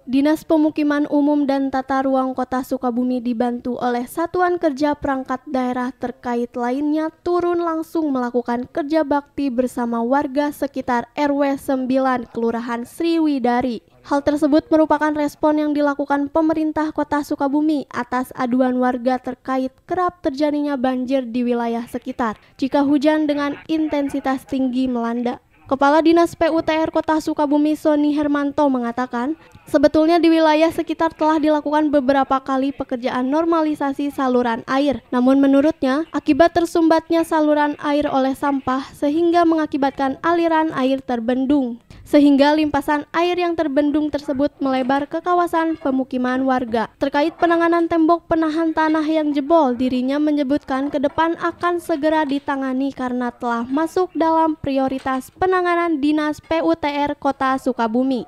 Dinas Pemukiman Umum dan Tata Ruang Kota Sukabumi dibantu oleh Satuan Kerja Perangkat Daerah terkait lainnya turun langsung melakukan kerja bakti bersama warga sekitar RW 9 Kelurahan Sriwidari. Hal tersebut merupakan respon yang dilakukan pemerintah Kota Sukabumi atas aduan warga terkait kerap terjadinya banjir di wilayah sekitar jika hujan dengan intensitas tinggi melanda. Kepala Dinas PUTR Kota Sukabumi Sony Hermanto mengatakan, sebetulnya di wilayah sekitar telah dilakukan beberapa kali pekerjaan normalisasi saluran air. Namun menurutnya, akibat tersumbatnya saluran air oleh sampah sehingga mengakibatkan aliran air terbendung. Sehingga limpasan air yang terbendung tersebut melebar ke kawasan pemukiman warga. Terkait penanganan tembok penahan tanah yang jebol, dirinya menyebutkan ke depan akan segera ditangani karena telah masuk dalam prioritas penanganan Dinas PUTR Kota Sukabumi.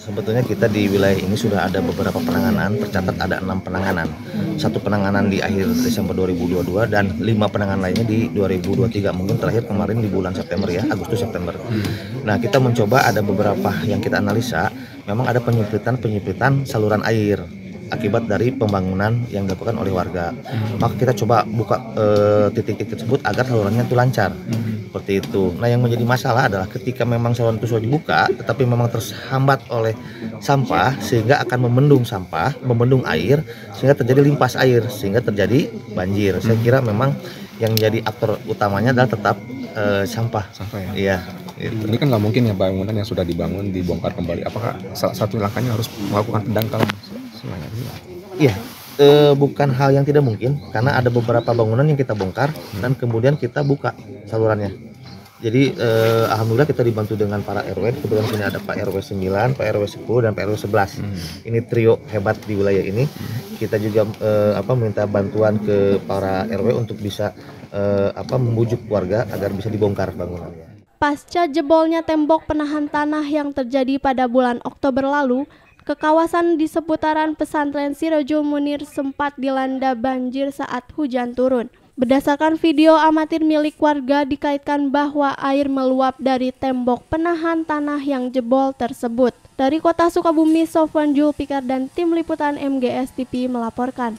Sebetulnya kita di wilayah ini sudah ada beberapa penanganan, tercatat ada 6 penanganan. 1 penanganan di akhir Desember 2022 dan 5 penanganan lainnya di 2023. Mungkin terakhir kemarin di bulan September ya, Agustus-September. Nah, kita mencoba ada beberapa yang kita analisa, memang ada penyempitan saluran air akibat dari pembangunan yang dilakukan oleh warga. Maka kita coba buka titik-titik tersebut agar salurannya itu lancar. Seperti itu. Nah, yang menjadi masalah adalah ketika memang saluran itu sudah dibuka, tetapi memang terhambat oleh sampah sehingga akan membendung air, sehingga terjadi limpas air, sehingga terjadi banjir. Saya kira memang yang jadi aktor utamanya adalah tetap sampah ya. Iya. Gitu. Ini kan nggak mungkin ya bangunan yang sudah dibangun dibongkar kembali. Apakah salah satu langkahnya harus melakukan pendangkalan semuanya? Iya. Bukan hal yang tidak mungkin karena ada beberapa bangunan yang kita bongkar dan kemudian kita buka salurannya. Jadi alhamdulillah kita dibantu dengan para RW. Kebetulan sini ada Pak RW 9, Pak RW 10 dan Pak RW 11. Ini trio hebat di wilayah ini. Kita juga meminta bantuan ke para RW untuk bisa membujuk warga agar bisa dibongkar bangunannya. Pasca jebolnya tembok penahan tanah yang terjadi pada bulan Oktober lalu, ke kawasan di seputaran pesantren Sirojul Munir sempat dilanda banjir saat hujan turun. Berdasarkan video amatir milik warga dikaitkan bahwa air meluap dari tembok penahan tanah yang jebol tersebut. Dari Kota Sukabumi, Sofwan Julpikar dan tim liputan MGS TV melaporkan.